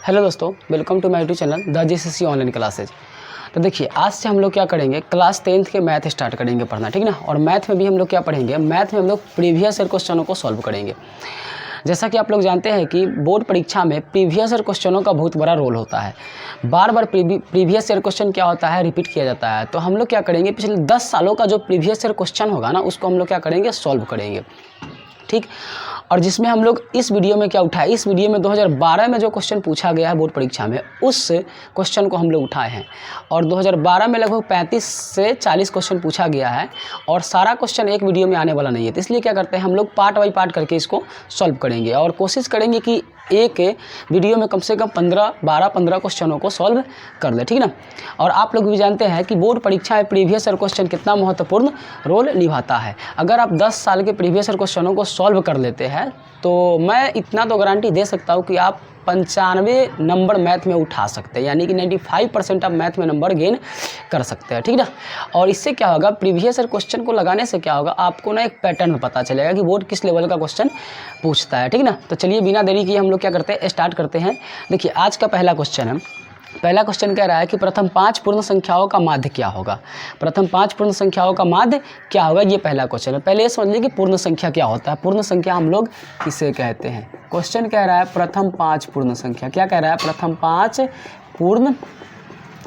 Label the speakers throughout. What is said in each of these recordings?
Speaker 1: Hello दोस्तों, welcome to my YouTube channel the JCC online classes. तो देखिए, आज से हम लोग क्या करेंगे, क्लास 10th के मैथ स्टार्ट करेंगे पढ़ना, ठीक ना। और मैथ में भी हम लोग क्या पढ़ेंगे, मैथ में हम लोग प्रीवियस ईयर क्वेश्चनों को सॉल्व करेंगे। जैसा कि आप लोग जानते हैं कि बोर्ड परीक्षा में प्रीवियस ईयर क्वेश्चनों का बहुत बड़ा रोल होता है। बार बार प्रीवियस ईयर क्वेश्चन क्या होता है, रिपीट किया जाता है। तो हम लोग क्या करेंगे, पिछले 10 सालों का जो प्रीवियस ईयर क्वेश्चन होगा ना, उसको हम लोग क्या करेंगे, सॉल्व करेंगे, ठीक। और जिसमें हम लोग इस वीडियो में क्या उठाए, इस वीडियो में 2012 में जो क्वेश्चन पूछा गया है बोर्ड परीक्षा में, उस क्वेश्चन को हम लोग उठाए हैं। और 2012 में लगभग 35 से 40 क्वेश्चन पूछा गया है और सारा क्वेश्चन एक वीडियो में आने वाला नहीं है। तो इसलिए क्या करते हैं, हम लोग पार्ट बाई पार्ट करके इसको सॉल्व करेंगे और कोशिश करेंगे कि एक वीडियो में कम से कम 12-15 क्वेश्चनों को सॉल्व कर ले, ठीक ना। और आप लोग भी जानते हैं कि बोर्ड परीक्षा में प्रीवियस ईयर क्वेश्चन कितना महत्वपूर्ण रोल निभाता है। अगर आप 10 साल के प्रीवियस ईयर क्वेश्चनों को सॉल्व कर लेते हैं तो मैं इतना तो गारंटी दे सकता हूँ कि आप 95 नंबर मैथ में उठा सकते हैं, यानी कि 95% आप मैथ में नंबर गेन कर सकते हैं, ठीक ना। और इससे क्या होगा, प्रीवियस ईयर क्वेश्चन को लगाने से क्या होगा, आपको ना एक पैटर्न पता चलेगा कि बोर्ड किस लेवल का क्वेश्चन पूछता है, ठीक ना। तो चलिए बिना देरी किए हम लोग क्या करते हैं, स्टार्ट करते हैं। देखिए, आज का पहला क्वेश्चन है। पहला क्वेश्चन कह रहा है कि प्रथम 5 पूर्ण संख्याओं का माध्य क्या होगा। प्रथम 5 पूर्ण संख्याओं का माध्य क्या होगा, ये पहला क्वेश्चन है। पहले ये समझ लीजिए कि पूर्ण संख्या क्या होता है। पूर्ण संख्या हम लोग किसे कहते हैं। क्वेश्चन कह रहा है प्रथम 5 पूर्ण संख्या, क्या कह रहा है, प्रथम 5 पूर्ण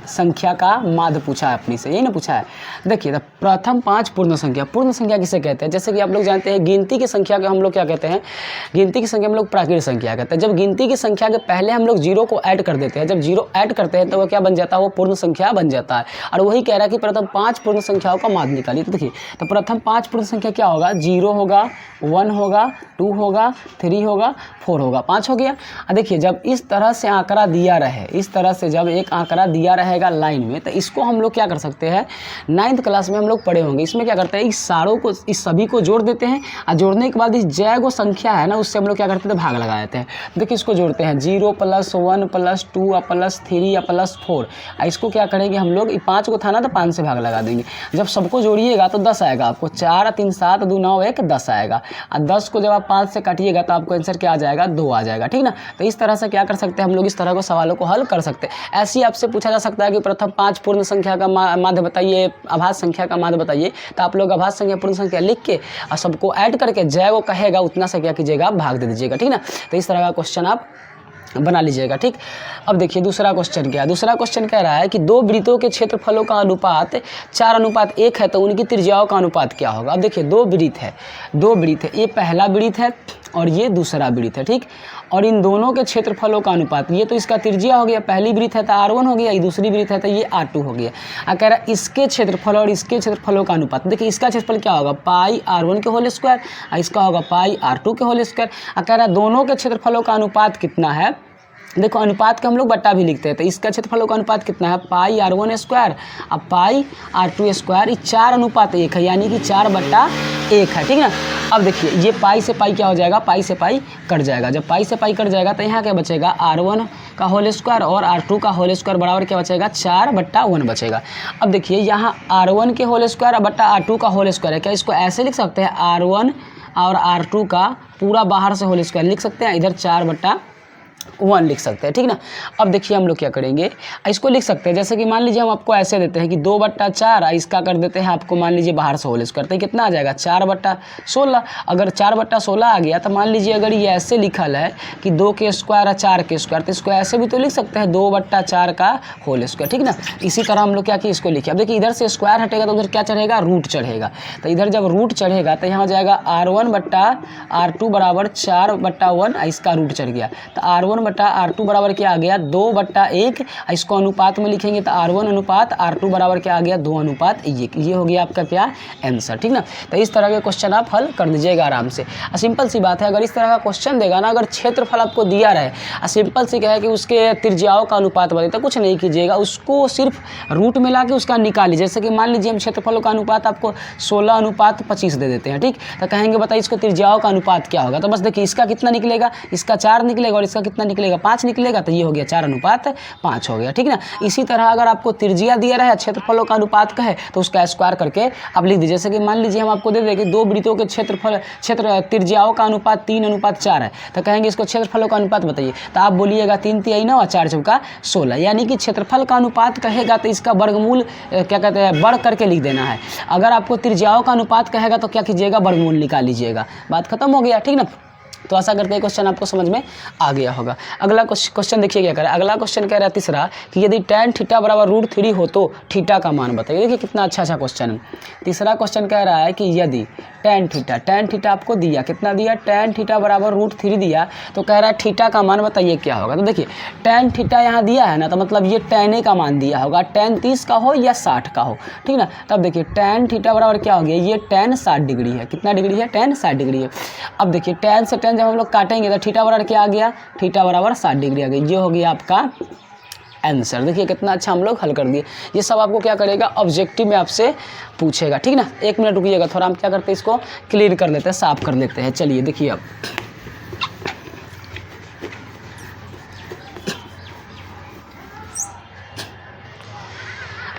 Speaker 1: संख्या का माध्य पूछा है अपनी से, यही ना पूछा है। देखिए, प्रथम 5 पूर्ण संख्या किसे कहते हैं। जैसे कि आप लोग जानते हैं, गिनती की संख्या को हम लोग क्या कहते हैं, गिनती की संख्या हम लोग प्राकृत संख्या कहते हैं। जब गिनती की संख्या के पहले हम लोग जीरो को ऐड कर देते हैं, जब जीरो ऐड करते हैं तो वो क्या बन जाता है, वो पूर्ण संख्या बन जाता है। और वही कह रहा है कि प्रथम 5 पूर्ण संख्याओं का माध्य निकालिए। तो देखिए, तो प्रथम 5 पूर्ण संख्या क्या होगा, 0 होगा, 1 होगा, 2 होगा, 3 होगा, 4 होगा, 5 हो गया। देखिए, जब इस तरह से आंकड़ा दिया रहे, इस तरह से जब एक आंकड़ा दिया रहेगा लाइन में, तो इसको हम लोग क्या कर सकते हैं, 9th क्लास में हम लोग पढ़े होंगे। इसमें क्या करते हैं, इस सारों को, इस सभी को जोड़ देते हैं और जोड़ने के बाद इस जय को संख्या है ना, उससे हम लोग क्या करते थे, भाग लगा देते हैं। देखिए, इसको जोड़ते हैं 0 + 1 + 2 + 3 + 4। इसको क्या करेंगे हम लोग, 5 को था ना तो 5 से भाग लगा देंगे। जब सबको जोड़िएगा तो 10 आएगा आपको। 4 3 7 2 9 1 10 आएगा। और 10 को जब आप 5 से काटिएगा तो आपको आंसर क्या आ जाएगा, 2 आ जाएगा, ठीक ना। तो इस तरह से क्या कर सकते हैं हम लोग, इस तरह को सवालों को हल कर सकते हैं। ऐसे ही आपसे पूछा जा सकता है कि प्रथम 5 पूर्ण संख्या का माध्य बताइए, आभाज्य संख्या का माध्य बताइए। तो आप लोग आभाज्य संख्या पूर्ण संख्या लिख के और सबको ऐड करके जय को कहेगा उतना से क्या कीजिएगा, आप भाग दे दीजिएगा, ठीक ना। तो इस तरह का क्वेश्चन आप बना लीजिएगा, ठीक। अब देखिए, दूसरा क्वेश्चन क्या है। दूसरा क्वेश्चन कह रहा है कि 2 वृत्तों के क्षेत्रफलों का अनुपात 4:1 है, तो उनकी त्रिज्याओं का अनुपात क्या होगा। अब देखिए, 2 वृत्त है, ये पहला वृत्त है और ये दूसरा वृत्त है, ठीक। और इन दोनों के क्षेत्रफलों का अनुपात, ये तो इसका त्रिज्या हो गया, पहली वृत्त है तो R1 हो गया, ये दूसरी वृत्त है तो ये R2 हो गया। कह रहा है इसके क्षेत्रफल और इसके क्षेत्रफलों का अनुपात। देखिए, इसका क्षेत्रफल क्या होगा, πr1 के होल स्क्वायर, इसका होगा πr2 के होल स्क्वायर। कह रहा है दोनों के क्षेत्रफलों का अनुपात कितना है। देखो, अनुपात का हम लोग बट्टा भी लिखते हैं, तो इसका क्षेत्रफलों का अनुपात कितना है, πr1 स्क्वायर और πr2 स्क्वायर। 4:1 है, यानी कि 4/1 है, ठीक ना। अब देखिए, ये पाई से पाई क्या हो जाएगा, पाई से पाई कट जाएगा। जब पाई से पाई कट जाएगा तो यहाँ क्या बचेगा, R1 का होल स्क्वायर और R2 का होल स्क्वायर बराबर क्या बचेगा, 4/1 बचेगा। अब देखिए, यहाँ R1 के होल स्क्वायर बट्टा R2 का होल स्क्वायर है। क्या इसको ऐसे लिख सकते हैं, R1 और R2 का पूरा बाहर से होल स्क्वायर लिख सकते हैं, इधर 4/1 लिख सकते हैं, ठीक ना। अब देखिए, हम लोग क्या करेंगे, इसको लिख सकते हैं जैसे कि मान लीजिए हम आपको ऐसे देते हैं कि 2/4, इसका कर देते हैं आपको मान लीजिए बाहर से होल स्क्वायर, तो कितना आ जाएगा, 4/16। अगर 4/16 आ गया तो मान लीजिए अगर ये ऐसे लिखल है कि 2 के स्क्वायर और 4 के स्क्वायर, तो इसको ऐसे भी तो लिख सकते हैं 2/4 का होल स्क्वायर, ठीक ना। इसी तरह हम लोग क्या किए, इसको लिखे। अब देखिए, इधर से स्क्वायर हटेगा तो उधर क्या चढ़ेगा, रूट चढ़ेगा। तो इधर जब रूट चढ़ेगा तो यहाँ हो जाएगा R1/R2 बराबर 4/1, इसका रूट चढ़ गया तो R1/R2 बराबर क्या आ गया, 2/1। इसको अनुपात में लिखेंगे तो R1 अनुपात R2 बराबर क्या आ गया, 2:1। ये हो गया आपका क्या, आंसर, ठीक ना। तो इस तरह के क्वेश्चन आप हल कर दीजिएगा आराम से। सिंपल सी बात है, अगर इस तरह का क्वेश्चन देगा ना, अगर क्षेत्रफल आपको दिया रहे, सिंपल सी क्या है कि उसके त्रिज्याओं का अनुपात बताइए, तो कुछ नहीं कीजिएगा, उसको सिर्फ रूट में ला के उसका निकालिए। जैसे कि मान लीजिए हम क्षेत्रफलों का अनुपात आपको 16:25 दे देते हैं, ठीक। तो कहेंगे बताइए इसको त्रिज्याओं का अनुपात क्या होगा, तो बस देखिए, इसका कितना निकलेगा, इसका 4 निकलेगा और इसका कितना कितना निकलेगा 5 निकलेगा, तो ये हो गया 4:5 हो गया, ठीक ना। इसी तरह अगर आपको त्रिज्या दिया रहा है क्षेत्रफलों का अनुपात का है तो उसका स्क्वायर करके आप लिख दीजिए। जैसे कि मान लीजिए हम आपको दे दें कि 2 वृत्तों के त्रिज्याओं का अनुपात 3:4 है, तो कहेंगे इसको क्षेत्रफलों का अनुपात बताइए, तो आप बोलिएगा 3 तिहाई 9 और 4 चौका 16, यानी कि क्षेत्रफल का अनुपात कहेगा तो इसका वर्गमूल क्या कहते हैं बढ़ करके लिख देना है। अगर आपको त्रिज्याओं का अनुपात कहेगा तो क्या कीजिएगा वर्गमूल निकाल लीजिएगा, बात खत्म हो गया, ठीक ना। तो आशा करते हैं क्वेश्चन आपको समझ में आ गया होगा। अगला क्वेश्चन देखिए क्या कह रहा है। अगला क्वेश्चन कह रहा है तीसरा कि यदि tan थीटा बराबर √3 हो तो थीटा का मान बताइए। देखिए कितना अच्छा क्वेश्चन है। तीसरा क्वेश्चन कह रहा है कि यदि tan थीटा आपको दिया, कितना दिया, tan थीटा बराबर √3 दिया, तो कह रहा है थीटा का मान बताइए क्या होगा। तो देखिए tan थीटा यहाँ दिया है ना, तो मतलब ये tan a का मान दिया होगा, tan 30 का हो या 60 का हो, ठीक ना। तब देखिए tan थीटा बराबर क्या हो गया, ये tan 60 डिग्री है, कितना डिग्री है, tan 60 डिग्री है। अब देखिए tan से tan जब हम लोग काटेंगे तो थीटा बराबर क्या आ गया, थीटा बराबर 60 डिग्री आ गई। ये हो गया आपका आंसर। देखिए कितना अच्छा हम लोग हल कर दिए। ये सब आपको क्या करेगा, ऑब्जेक्टिव में आपसे पूछेगा, ठीक ना। 1 मिनट रुकिएगा, थोड़ा हम क्या करते हैं इसको क्लियर कर लेते हैं, साफ कर लेते हैं। चलिए देखिए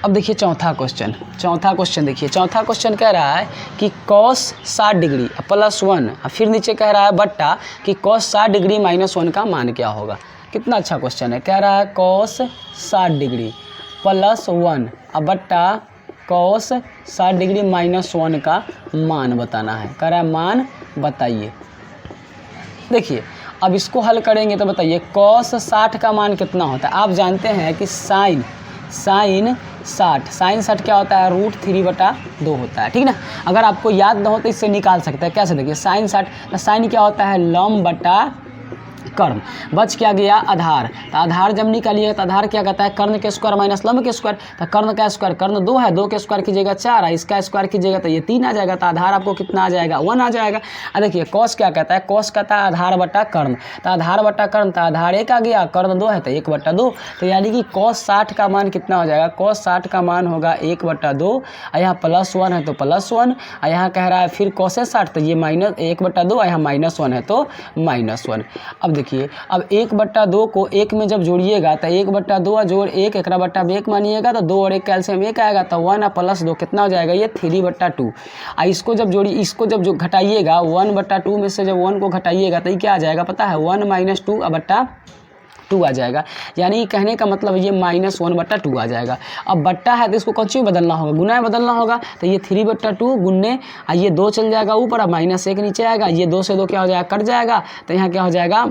Speaker 1: अब देखिए चौथा क्वेश्चन देखिए। चौथा क्वेश्चन कह रहा है कि cos 60 डिग्री +1, फिर नीचे कह रहा है बट्टा कि cos 60 डिग्री -1 का मान क्या होगा। कितना अच्छा क्वेश्चन है। कह रहा है cos 60 डिग्री +1 बट्टा cos 60 डिग्री -1 का मान बताना है। कह रहा है मान बताइए। देखिए अब इसको हल करेंगे तो बताइए cos 60 का मान कितना होता है। आप जानते हैं कि साइन 60 क्या होता है, √3/2 होता है, ठीक ना। अगर आपको याद ना हो तो इससे निकाल सकते हैं। कैसे, देखिए साइन 60, साइन क्या होता है, लंब बटा कर्ण, बच क्या गया आधार, तो आधार जब निकालिए तो आधार क्या कहता है, कर्ण के स्क्वायर माइनस लंब के स्क्वायर, तो कर्ण का स्क्वायर, कर्ण 2 है, 2 के स्क्वायर कीजिएगा 4 है, इसका स्क्वायर कीजिएगा तो ये 3 आ जाएगा, तो आधार आपको कितना आ जाएगा 1 आ जाएगा। देखिए कॉस क्या कहता है, कॉस कहता है आधार बटा कर्ण, तो आधार बटा कर्ण, तो आधार 1 आ गया, कर्ण 2 है तो 1/2, तो यानी कि cos 60 का मान कितना हो जाएगा, cos 60 का मान होगा 1/2, यहाँ +1 है तो +1, यहाँ कह रहा है फिर cos 60 तो ये -1/2, यहाँ -1 है तो -1। अब देखिए अब 1/2 को 1 में जब जोड़िएगा तो 1/2 जोड़ 1 एकरा बट्टा 1 मानिएगा तो 2 और 1 कैल्सियम 1 आएगा, तो 1 + 2 कितना हो जाएगा, ये 3/2। इसको जब जोड़ी, इसको जब जो घटाइएगा 1/2 में से जब 1 को घटाइएगा तो ये क्या आ जाएगा पता है, 1 - 2/2 आ जाएगा, यानी कहने का मतलब ये -1/2 आ जाएगा। अब बट्टा है तो इसको कौन सी बदलना होगा, गुना में बदलना होगा, तो ये 3/2 गुन्ने ये 2 चल जाएगा ऊपर, अब -1 नीचे आएगा, ये 2 से 2 क्या हो जाएगा कट जाएगा, तो यहाँ क्या हो जाएगा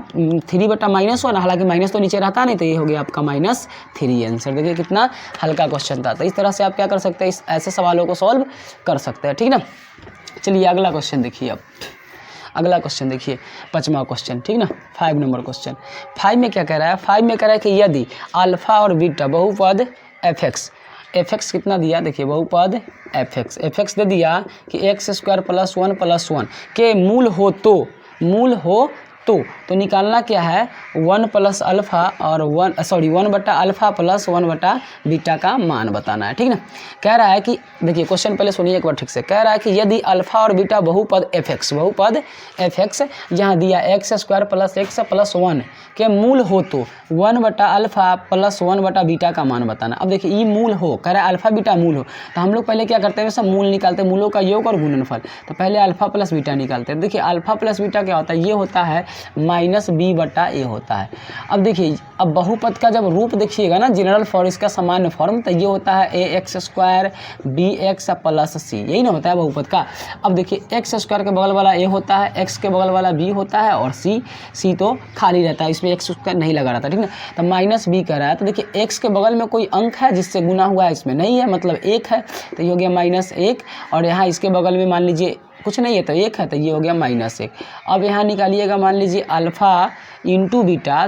Speaker 1: 3/-1, हालांकि माइनस तो नीचे रहता नहीं, तो ये हो गया आपका -3 आंसर। देखिए कितना हल्का क्वेश्चन था। तो इस तरह से आप क्या कर सकते हैं, ऐसे सवालों को सॉल्व कर सकते हैं, ठीक ना। चलिए अगला क्वेश्चन देखिए। अब अगला क्वेश्चन देखिए 5वां क्वेश्चन, ठीक ना, 5 नंबर क्वेश्चन। 5 में क्या कह रहा है, 5 में कह रहा है कि यदि अल्फा और बीटा बहुपद fx कितना दिया, देखिए बहुपद fx दे दिया कि x² + 1 + 1 के मूल हो तो निकालना क्या है, 1 + अल्फ़ा और 1/अल्फ़ा + 1/बीटा का मान बताना है, ठीक ना। कह रहा है कि देखिए क्वेश्चन पहले सुनिए एक बार ठीक से। कह रहा है कि यदि अल्फ़ा और बीटा बहुपद fx यहाँ दिया x² + x + 1 के मूल हो तो 1/अल्फ़ा + 1/बीटा का मान बताना। अब देखिए ये मूल हो, कह रहा है अल्फ़ा बीटा मूल हो, तो हम लोग पहले क्या करते हैं, सब मूल निकालते हैं, मूलों का योग और गुणनफल, तो पहले अल्फ़ा + बीटा निकालते हैं। देखिए अल्फ़ा + बीटा क्या होता है, ये होता है -b/a होता है। अब देखिए अब बहुपद का जब रूप देखिएगा ना, जनरल फॉर्म, इसका सामान्य फॉर्म, तो ये होता है ax² bx + c, यही ना होता है बहुपद का। अब देखिए x² के बगल वाला a होता है, x के बगल वाला b होता है, और c तो खाली रहता है, इसमें x² नहीं लगा रहता, ठीक ना। तो -b कह रहा है, तो देखिए x के बगल में कोई अंक है जिससे गुना हुआ है, इसमें नहीं है, मतलब 1 है, तो ये हो गया -1, और यहाँ इसके बगल में मान लीजिए कुछ नहीं है तो 1 है, तो ये हो गया -1। अब यहाँ निकालिएगा मान लीजिए अल्फ़ा × बीटा,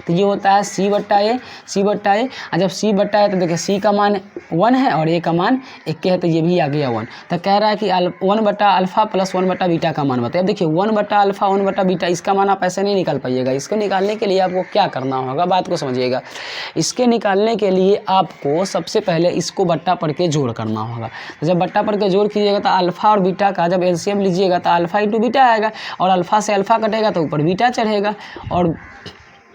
Speaker 1: तो ये होता है c/a, और जब c/a तो देखिए c का मान 1 है और a का मान 1 है, तो ये भी आ गया 1। तो कह रहा है कि 1/अल्फ़ा + 1/बीटा का मान बताइए। अब देखिए 1/अल्फ़ा 1/बीटा, इसका मान आप ऐसे नहीं निकाल पाइएगा। इसको निकालने के लिए आपको क्या करना होगा, बात को समझिएगा। इसके निकालने के लिए आपको सबसे पहले इसको बट्टा पढ़ के जोड़ करना होगा। तो जब बट्टा पढ़ के जोड़ कीजिएगा तो अल्फ़ा और बीटा का जब एलसीएम लीजिएगा तो अल्फ़ा × बीटा आएगा, और अल्फ़ा से अल्फ़ा कटेगा तो ऊपर बीटा चढ़ेगा, और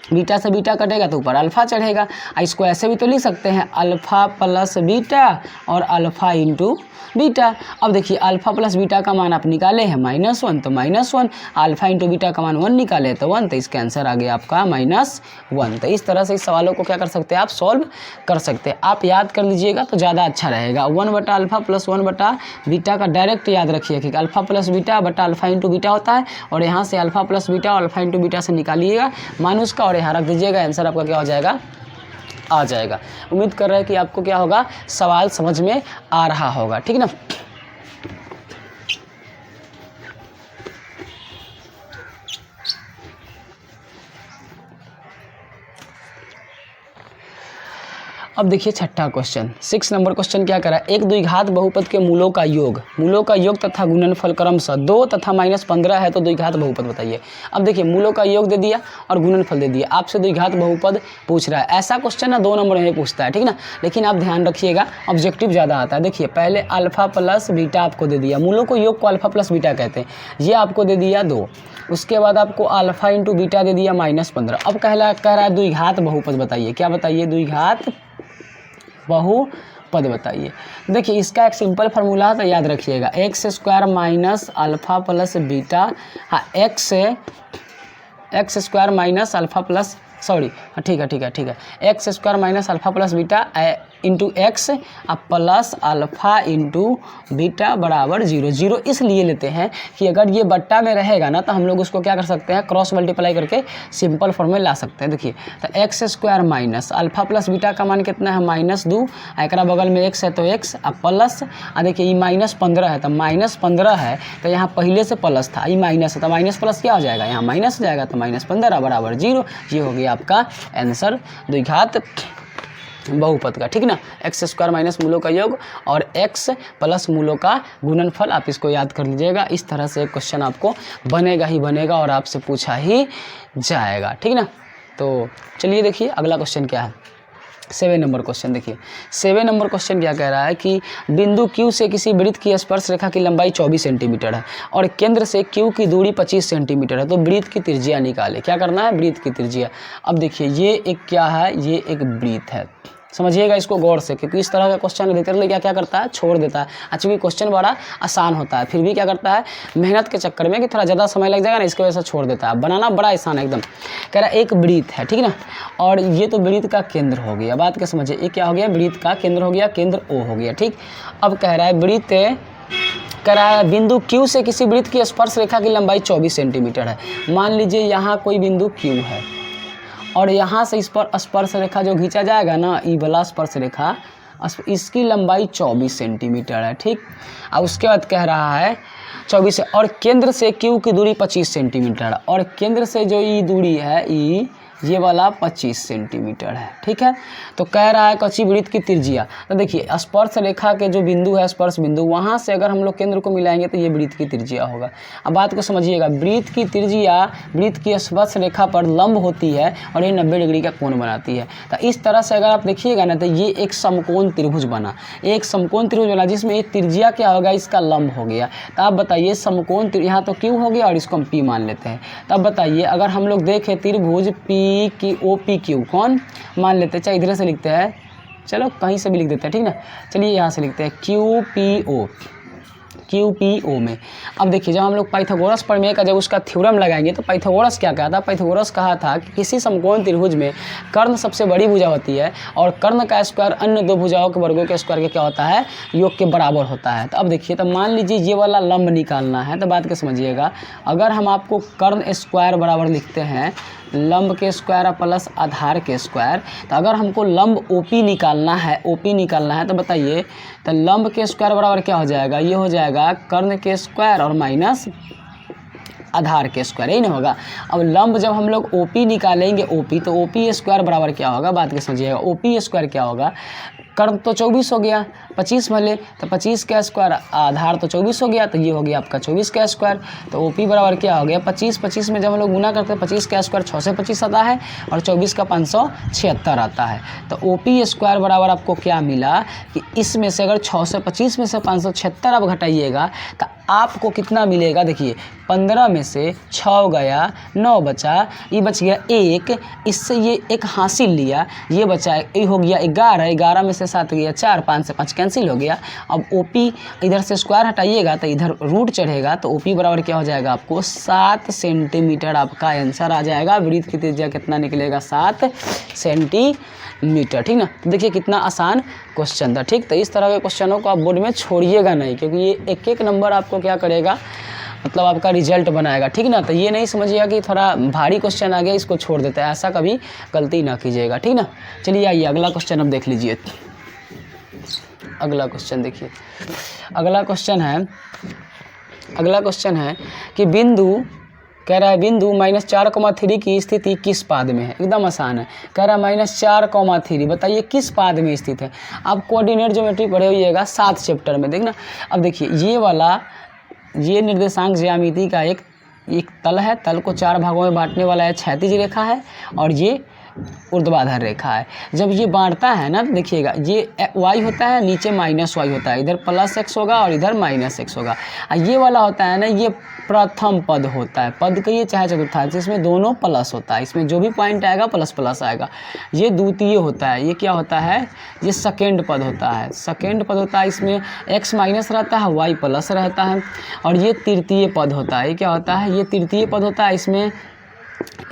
Speaker 1: बीटा से बीटा कटेगा तो ऊपर अल्फ़ा चढ़ेगा। इसको ऐसे भी तो लिख सकते हैं अल्फ़ा प्लस बीटा और अल्फ़ा इंटू बीटा। अब देखिए अल्फ़ा प्लस बीटा का मान आप निकाले हैं -1 तो -1, अल्फ़ा इंटू बीटा का मान 1 निकाले तो 1, तो इसका आंसर आ गया आपका -1। तो इस तरह से इस सवालों को क्या कर सकते हैं आप सॉल्व कर सकते हैं। आप याद कर लीजिएगा तो ज़्यादा अच्छा रहेगा। 1 बटा अल्फ़ा प्लस 1 बटा बीटा का डायरेक्ट याद रखिए कि अल्फ़ा प्लस बीटा बटा अल्फ़ा इंटू बीटा होता है, और यहाँ से अल्फ़ा प्लस बीटा और अल्फ़ा इंटू बीटा से निकालिएगा मान उसका और यहाँ रख दीजिएगा, आंसर आपका क्या हो जाएगा आ जाएगा। उम्मीद कर रहे हैं कि आपको क्या होगा सवाल समझ में आ रहा होगा, ठीक ना। अब देखिए छठा क्वेश्चन, 6 नंबर क्वेश्चन क्या करा, एक द्विघात बहुपद के मूलों का योग तथा गुणनफल क्रमशः 2 तथा -15 है तो द्विघात बहुपद बताइए। अब देखिए मूलों का योग दे दिया और गुणनफल दे दिया, आपसे द्विघात बहुपद पूछ रहा है। ऐसा क्वेश्चन ना 2 नंबर में पूछता है, ठीक ना, लेकिन आप ध्यान रखिएगा ऑब्जेक्टिव ज़्यादा आता है। देखिए पहले अल्फ़ा प्लस बीटा आपको दे दिया, मूलों को योग को अल्फ़ा प्लस बीटा कहते हैं, ये आपको दे दिया 2, उसके बाद आपको अल्फ़ा इंटू बीटा दे दिया -15। अब कह रहा है द्विघात बहुपद बताइए। क्या बताइए? द्विघात बहुपद बताइए। देखिए इसका एक सिंपल फार्मूला है तो याद रखिएगा, x square minus alpha plus beta, हाँ x square minus alpha plus ठीक है, x square minus alpha plus beta into x plus alpha into beta बराबर 0 इसलिए लेते हैं कि अगर ये बट्टा में रहेगा ना तो हम लोग उसको क्या कर सकते हैं क्रॉस मल्टीप्लाई करके सिंपल फॉर्म में ला सकते हैं। देखिए तो x square minus alpha plus beta का मान कितना है -2, एक बगल में एक्स है तो एक्स प्लस, देखिए ये -15 है तो -15 है तो यहाँ पहले से प्लस था, ये माइनस है तो माइनस प्लस क्या हो जाएगा, यहाँ माइनस हो जाएगा तो -15 बराबर 0। ये हो गया आपका आंसर द्विघात बहुपद का, ठीक ना। एक्स स्क्वायर माइनस मूलों का योग और एक्स प्लस मूलों का गुणनफल, आप इसको याद कर लीजिएगा। इस तरह से क्वेश्चन आपको बनेगा ही बनेगा और आपसे पूछा ही जाएगा, ठीक ना। तो चलिए देखिए अगला क्वेश्चन क्या है, 7 नंबर क्वेश्चन। देखिए 7 नंबर क्वेश्चन क्या कह रहा है कि बिंदु Q से किसी वृत्त की स्पर्श रेखा की लंबाई 24 सेंटीमीटर है और केंद्र से Q की दूरी 25 सेंटीमीटर है, तो वृत्त की त्रिज्या निकाले। क्या करना है? वृत्त की त्रिज्या। अब देखिए ये एक क्या है, ये एक वृत्त है, समझिएगा इसको गौर से, क्योंकि इस तरह का क्वेश्चन अधिकतर क्या करता है छोड़ देता है। चूँकि क्वेश्चन बड़ा आसान होता है फिर भी क्या करता है मेहनत के चक्कर में कि थोड़ा ज़्यादा समय लग जाएगा ना, इसकी वजह से छोड़ देता है। बनाना बड़ा आसान है एकदम। कह रहा है एक वृत्त है, ठीक ना, और ये तो वृत्त का केंद्र हो गया। बात क्या समझिए, ये क्या हो गया, वृत्त का केंद्र हो गया, केंद्र O हो गया, ठीक। अब कह रहा है वृत्त, कह रहा है बिंदु Q से किसी वृत्त की स्पर्श रेखा की लंबाई 24 सेंटीमीटर है। मान लीजिए यहाँ कोई बिंदु Q है और यहाँ से इस पर स्पर्श रेखा जो खींचा जाएगा ना, ई वाला स्पर्श रेखा, इसकी लंबाई 24 सेंटीमीटर है, ठीक। और उसके बाद कह रहा है 24 और केंद्र से Q की दूरी 25 सेंटीमीटर है, और केंद्र से जो ई दूरी है ये वाला 25 सेंटीमीटर है, ठीक है। तो कह रहा है कच्ची वृत्त की त्रिज्या। तो देखिए स्पर्श रेखा के जो बिंदु है, स्पर्श बिंदु, वहाँ से अगर हम लोग केंद्र को मिलाएंगे तो ये वृत्त की त्रिज्या होगा। अब बात को समझिएगा, वृत्त की त्रिज्या वृत्त की स्पर्श रेखा पर लंब होती है और ये 90 डिग्री का कोण बनाती है। तो इस तरह से अगर आप देखिएगा ना तो ये एक समकोण त्रिभुज बना, एक समकोण त्रिभुज बना जिसमें ये त्रिज्या क्या होगा, इसका लंब हो गया। तो आप बताइए समकोण, यहाँ तो Q हो गया और इसको हम P मान लेते हैं। तब बताइए अगर हम लोग देखें त्रिभुज P की OPQ कौन मान लेते हैं, चाहे इधर से लिखते हैं, चलो कहीं से भी लिख देते हैं, ठीक ना। चलिए यहाँ से लिखते हैं QPO में। अब देखिए जब हम लोग पाइथागोरस प्रमेय का जब उसका थ्योरम लगाएंगे तो पाइथागोरस क्या कहा था, पाइथागोरस कहा था कि किसी समकोण त्रिभुज में कर्ण सबसे बड़ी भुजा होती है और कर्ण का स्क्वायर अन्य दो भुजाओं के वर्गों के स्क्वायर के क्या होता है, योग के बराबर होता है। तो अब देखिए, तो मान लीजिए ये वाला लंब निकालना है, तो बात क्या समझिएगा, अगर हम आपको कर्ण स्क्वायर बराबर लिखते हैं लंब के स्क्वायर प्लस आधार के स्क्वायर, तो अगर हमको लंब OP निकालना है तो बताइए, तो लंब के स्क्वायर बराबर क्या हो जाएगा, ये हो जाएगा कर्ण के स्क्वायर और माइनस आधार के स्क्वायर, यही नहीं होगा। अब लंब जब हम लोग OP निकालेंगे OP, तो OP स्क्वायर बराबर क्या होगा, बात के समझिएगा, OP स्क्वायर क्या होगा, कर्ण तो 24 हो गया, 25 भले, तो 25 का स्क्वायर, आधार तो 24 हो गया, तो ये हो गया आपका 24 का स्क्वायर। तो OP बराबर क्या हो गया, 25 में जब हम लोग गुना करते हैं 25 का स्क्वायर 6 से 25 आता है और 24 का 576 आता है। तो OP स्क्वायर बराबर आपको क्या मिला कि इसमें से अगर 6 से 25 में से 576 आप घटाइएगा तो आपको कितना मिलेगा, देखिए 15 में से 6 गया, 9 बचा, ये बच गया 1, इससे ये 1 हासिल लिया, ये बचा, ये हो गया 11, 11 में से 7 गया 4, 5 से 5 कैंसिल हो गया। अब OP इधर से स्क्वायर हटाइएगा तो इधर रूट चढ़ेगा, तो OP बराबर क्या हो जाएगा आपको 7 सेंटीमीटर आपका आंसर आ जाएगा। वृत्त की त्रिज्या कितना निकलेगा 7 सेंटीमीटर, ठीक ना। तो देखिए कितना आसान क्वेश्चन था, ठीक। तो इस तरह के क्वेश्चनों को आप बोर्ड में छोड़िएगा नहीं, क्योंकि ये एक एक नंबर आपको क्या करेगा, मतलब आपका रिजल्ट बनाएगा, ठीक ना। तो ये नहीं समझिएगा कि थोड़ा भारी क्वेश्चन आ गया इसको छोड़ देते हैं, ऐसा कभी गलती ना कीजिएगा, ठीक ना। चलिए आइए अगला क्वेश्चन अब देख लीजिए। अगला क्वेश्चन देखिए, अगला क्वेश्चन है कि बिंदु कह रहा है बिंदु -4,3 की स्थिति किस पाद में है। एकदम आसान है, कह रहा है -4,3, बताइए किस पाद में स्थित है। आप कोऑर्डिनेट ज्योमेट्री पढ़े होइएगा 7 चैप्टर में, देखना। अब देखिए ये निर्देशांक ज्यामिति का एक तल है, तल को 4 भागों में बांटने वाला है, क्षैतिज रेखा है और ये ऊर्ध्वाधर रेखा है। जब ये बांटता है ना, देखिएगा ये y होता है, नीचे -y होता है, इधर +x होगा और इधर -x होगा। ये वाला होता है ना, ये प्रथम पद होता है, पद कहिए चाहे चतुर्थांश, इसमें दोनों प्लस होता है, इसमें जो भी पॉइंट आएगा प्लस प्लस आएगा। ये द्वितीय होता है, ये क्या होता है, ये सेकेंड पद होता है, सेकेंड पद होता है, इसमें x माइनस रहता है, y प्लस रहता है। और ये तृतीय पद होता है, ये क्या होता है, ये तृतीय पद होता है, इसमें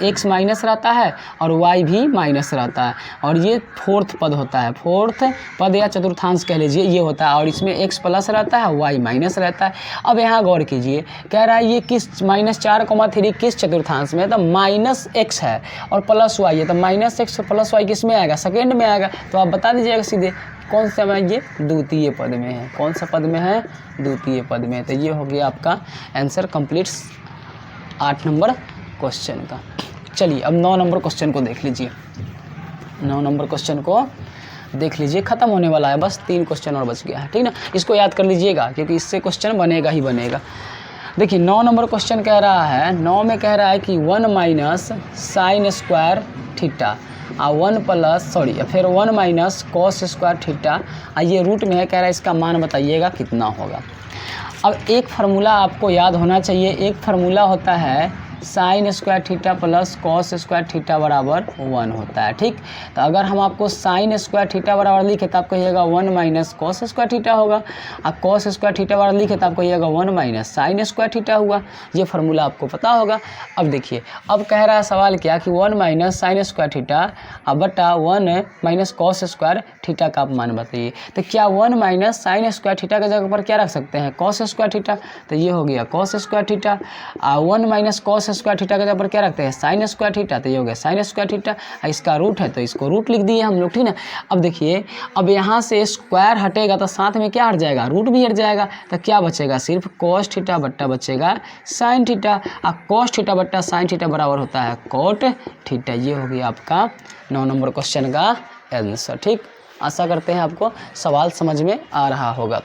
Speaker 1: x माइनस रहता है और y भी माइनस रहता है। और ये फोर्थ पद होता है, फोर्थ पद या चतुर्थांश कह लीजिए, ये होता है, और इसमें x प्लस रहता है, y माइनस रहता है। अब यहाँ गौर कीजिए, कह रहा है ये किस -4,3 किस चतुर्थांश में, तो -x है और +y है, तो -x +y किस में आएगा, सेकेंड में आएगा। तो आप बता दीजिएगा सीधे कौन सा में, ये द्वितीय पद में है। कौन सा पद में है, द्वितीय पद में। तो ये हो गया आपका आंसर कंप्लीट 8 नंबर क्वेश्चन का। चलिए अब 9 नंबर क्वेश्चन को देख लीजिए। 9 नंबर क्वेश्चन को देख लीजिए, ख़त्म होने वाला है, बस 3 क्वेश्चन और बच गया है, ठीक ना। इसको याद कर लीजिएगा क्योंकि इससे क्वेश्चन बनेगा ही बनेगा। देखिए 9 नंबर क्वेश्चन कह रहा है, 9 में कह रहा है कि 1 माइनस साइन स्क्वायर थीटा और 1 माइनस कॉस स्क्वायर थीटा, ये रूट में है, कह रहा है इसका मान बताइएगा कितना होगा। अब एक फार्मूला आपको याद होना चाहिए, एक फार्मूला होता है sine square theta plus cos square theta बराबर 1 होता है, ठीक। तो अगर हम आपको साइन स्क्वायर थीटा बराबर लिखे तो आप कहिएगा 1 माइनस कॉस स्क्वायर थीटा होगा, और कॉस स्क्वायर थीटा बराबर लिखे तो आप कहिएगा 1 माइनस साइन स्क्वायर थीटा हुआ। ये फार्मूला आपको पता होगा। अब देखिए, अब कह रहा है सवाल क्या कि 1 माइनस साइन स्क्वायर थीटा अब बटा 1 माइनस कॉस स्क्वायर थीटा का आप मान बताइए। तो क्या 1 माइनस साइन स्क्वायर थीटा के जगह पर क्या रख सकते हैं, कॉस स्क्वायर थीटा, तो ये हो गया cos square theta. 1 minus cos square theta के जगह पर क्या रखते हैं, साइन स्क्वायर थीटा, तो ये हो गया साइन स्क्वायर थीटा। इसका रूट है तो इसको रूट लिख दिए हम लोग, ठीक ना। अब देखिए, अब यहाँ से स्क्वायर हटेगा तो साथ में क्या हट जाएगा, रूट भी हट जाएगा, तो क्या बचेगा, सिर्फ कॉस थीटा बट्टा बचेगा साइन थीटा, और कॉस थीटा बट्टा साइन थीटा बराबर होता है कॉट थीटा। ये हो गया आपका 9 नंबर क्वेश्चन का आंसर, ठीक। आशा करते हैं आपको सवाल समझ में आ रहा होगा।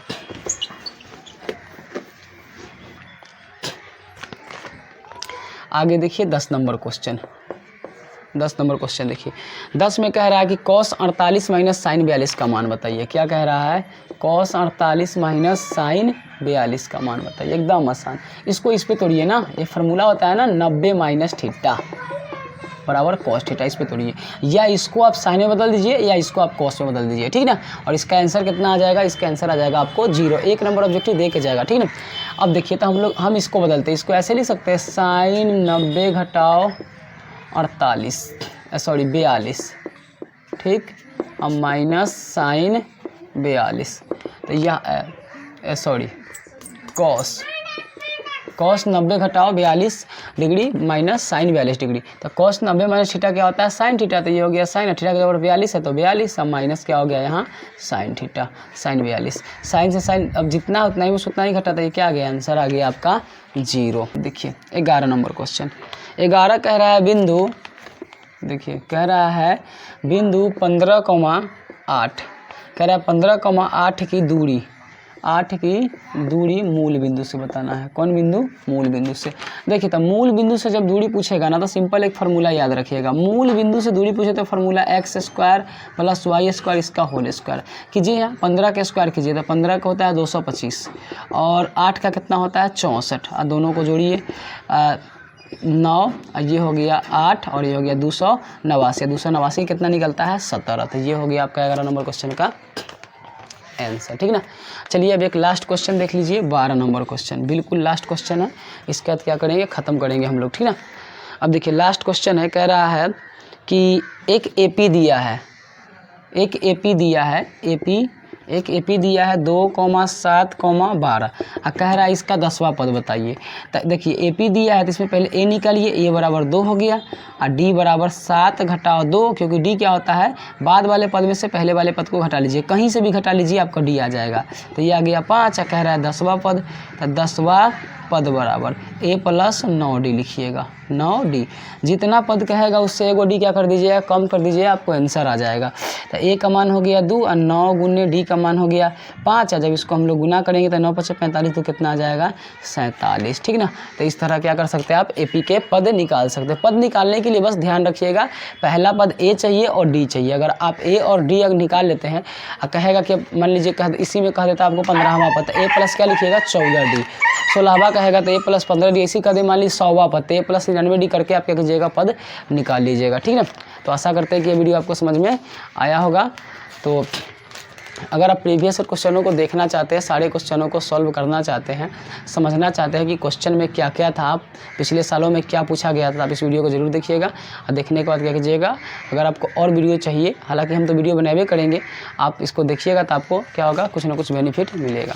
Speaker 1: आगे देखिए 10 नंबर क्वेश्चन। 10 नंबर क्वेश्चन देखिए, 10 में कह रहा है कि कॉस 48 माइनस साइन 42 का मान बताइए। क्या कह रहा है, कॉस 48 माइनस साइन 42 का मान बताइए। एकदम आसान, इसको इस पे तोड़िए ना, ये फार्मूला होता है ना 90 माइनस थीटा बराबर कॉस थीटा, इस पे तोड़िए, या इसको आप साइन में बदल दीजिए या इसको आप कॉस में बदल दीजिए, ठीक ना। और इसका आंसर कितना आ जाएगा, इसका आंसर आ जाएगा आपको 0, 1 नंबर ऑब्जेक्टिव दे के जाएगा, ठीक ना। अब देखिए, तो हम इसको बदलते हैं, इसको ऐसे लिख सकते हैं साइन 90 घटाओ 42, ठीक, अब माइनस साइन 42, तो यह कॉस 90 घटाओ 42 डिग्री माइनस साइन 42 डिग्री, तो कॉस 90 माइनस थीटा क्या होता है, साइन थीटा, तो ये हो गया साइन, थीटा के ऊपर 42 है तो 42, अब माइनस क्या हो गया यहाँ साइन थीटा, साइन 42, साइन से साइन अब जितना उतना ही उतना ही घटा, तो ये क्या आ गया, आंसर आ गया आपका 0। देखिए 11 नंबर क्वेश्चन। 11 कह रहा है बिंदु, देखिए कह रहा है बिंदु 15,8, कह रहा है 15,8 की दूरी 8 की दूरी मूल बिंदु से बताना है। कौन बिंदु? मूल बिंदु से। देखिए तो मूल बिंदु से जब दूरी पूछेगा ना तो सिंपल एक फार्मूला याद रखिएगा। मूल बिंदु से दूरी पूछे तो फार्मूला x² + y² इसका होल स्क्वायर कीजिए। 15 का स्क्वायर कीजिए तो 15 का होता है 225 और 8 का कितना होता है 64। और दोनों को जोड़िए 9, ये हो गया 8 और ये हो गया 289। 289 कितना निकलता है 17। तो ये हो गया आपका 11 नंबर क्वेश्चन का आंसर, ठीक ना। चलिए अब एक लास्ट क्वेश्चन देख लीजिए, 12 नंबर क्वेश्चन, बिल्कुल लास्ट क्वेश्चन है। इसके बाद क्या करेंगे, ख़त्म करेंगे हम लोग, ठीक ना। अब देखिए लास्ट क्वेश्चन है, कह रहा है कि एक एपी दिया है, एक एपी दिया है 2,7,12 और कह रहा है इसका 10वां पद बताइए। तो देखिए एपी दिया है तो इसमें पहले ए निकालिए, ए बराबर 2 हो गया और डी बराबर 7 घटाओ 2, क्योंकि डी क्या होता है बाद वाले पद में से पहले वाले पद को घटा लीजिए, कहीं से भी घटा लीजिए आपका डी आ जाएगा। तो ये आ गया 5। कह रहा है 10वां पद, तो 10वां पद बराबर a + 9d लिखिएगा। 9d जितना पद कहेगा उससे एगो डी क्या कर दीजिएगा, कम कर दीजिए, आपको आंसर आ जाएगा। तो a का मान हो गया 2 और 9 गुने d का मान हो गया 5। और जब इसको हम लोग गुना करेंगे तो 9 × 5 = 45, तो कितना आ जाएगा 47, ठीक ना। तो इस तरह क्या कर सकते हैं आप एपी के पद निकाल सकते हैं। पद निकालने के लिए बस ध्यान रखिएगा पहला पद a चाहिए और d चाहिए। अगर आप a और d अगर निकाल लेते हैं और कहेगा कि मान लीजिए इसी में कह देता आपको 15वां पद, a प्लस क्या लिखिएगा 14d। 16वां कहेगा तो a + 15d, ऐसी कर दे मान लीजिए 100वां पद, a + 99d करके आप क्या कीजिएगा पद निकाल लीजिएगा, ठीक है। तो आशा करते हैं कि ये वीडियो आपको समझ में आया होगा। तो अगर आप प्रीवियस क्वेश्चनों को देखना चाहते हैं, सारे क्वेश्चनों को सॉल्व करना चाहते हैं, समझना चाहते हैं कि क्वेश्चन में क्या क्या था, आप पिछले सालों में क्या पूछा गया था, आप इस वीडियो को जरूर देखिएगा। और देखने के बाद क्या कीजिएगा, अगर आपको और वीडियो चाहिए, हालांकि हम तो वीडियो बनावे करेंगे, आप इसको देखिएगा तो आपको क्या होगा, कुछ ना कुछ बेनिफिट मिलेगा।